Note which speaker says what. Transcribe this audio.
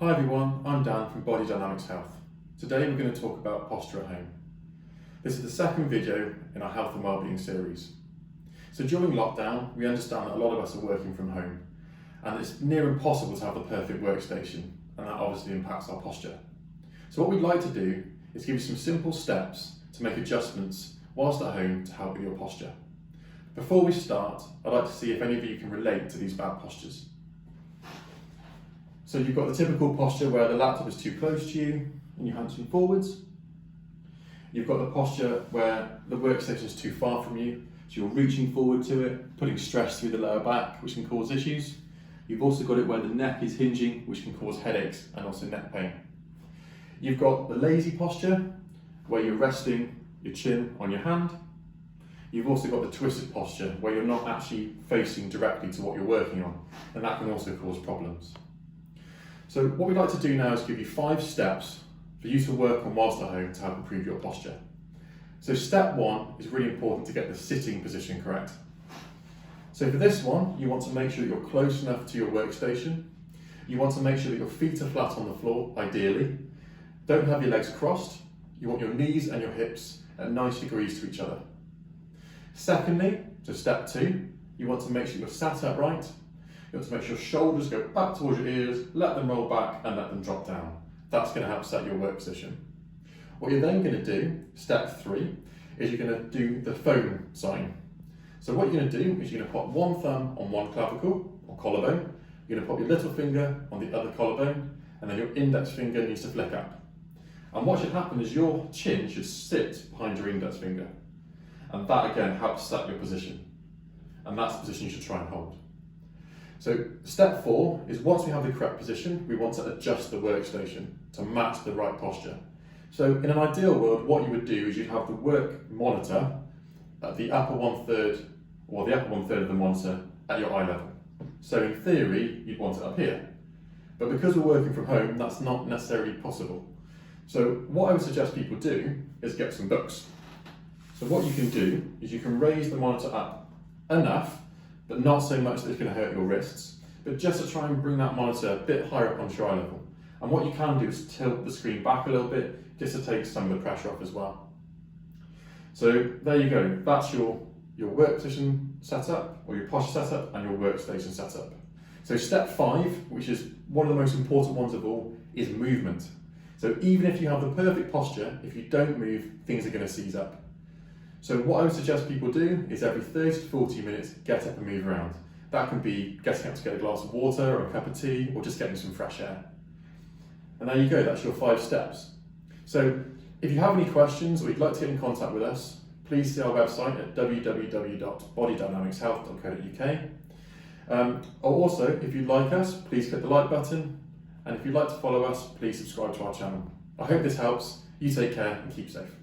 Speaker 1: Hi everyone, I'm Dan from Body Dynamics Health. Today we're going to talk about posture at home. This is the second video in our health and wellbeing series. So during lockdown, we understand that a lot of us are working from home and it's near impossible to have the perfect workstation, and that obviously impacts our posture. So what we'd like to do is give you some simple steps to make adjustments whilst at home to help with your posture. Before we start, I'd like to see if any of you can relate to these bad postures. So you've got the typical posture where the laptop is too close to you and your hands are forwards. You've got the posture where the workstation is too far from you, so you're reaching forward to it, putting stress through the lower back, which can cause issues. You've also got it where the neck is hinging, which can cause headaches and also neck pain. You've got the lazy posture, where you're resting your chin on your hand. You've also got the twisted posture, where you're not actually facing directly to what you're working on, and that can also cause problems. So what we'd like to do now is give you 5 steps for you to work on whilst at home to help improve your posture. So step 1 is really important to get the sitting position correct. So for this one, you want to make sure that you're close enough to your workstation. You want to make sure that your feet are flat on the floor, ideally. Don't have your legs crossed. You want your knees and your hips at 90 degrees to each other. Secondly, so step 2, you want to make sure you're sat upright. You want to make sure your shoulders go back towards your ears, let them roll back and let them drop down. That's going to help set your work position. What you're then going to do, step 3, is you're going to do the phone sign. So what you're going to do is you're going to put one thumb on one clavicle or collarbone, you're going to put your little finger on the other collarbone, and then your index finger needs to flick up. And what should happen is your chin should sit behind your index finger. And that again helps set your position. And that's the position you should try and hold. So step 4 is once we have the correct position, we want to adjust the workstation to match the right posture. So in an ideal world, what you would do is you'd have the work monitor at the upper 1/3 or the upper 1/3 of the monitor at your eye level. So in theory, you'd want it up here. But because we're working from home, that's not necessarily possible. So what I would suggest people do is get some books. So what you can do is you can raise the monitor up enough, but not so much that it's going to hurt your wrists, but just to try and bring that monitor a bit higher up onto your eye level. And what you can do is tilt the screen back a little bit, just to take some of the pressure off as well. So there you go, that's your work position setup, or your posture setup, and your workstation setup. So step 5, which is one of the most important ones of all, is movement. So even if you have the perfect posture, if you don't move, things are going to seize up. So what I would suggest people do is every 30 to 40 minutes, get up and move around. That can be getting up to get a glass of water or a cup of tea, or just getting some fresh air. And there you go, that's your 5 steps. So if you have any questions or you'd like to get in contact with us, please see our website at www.bodydynamicshealth.co.uk. Or also, if you'd like us, please click the like button. And if you'd like to follow us, please subscribe to our channel. I hope this helps. You take care and keep safe.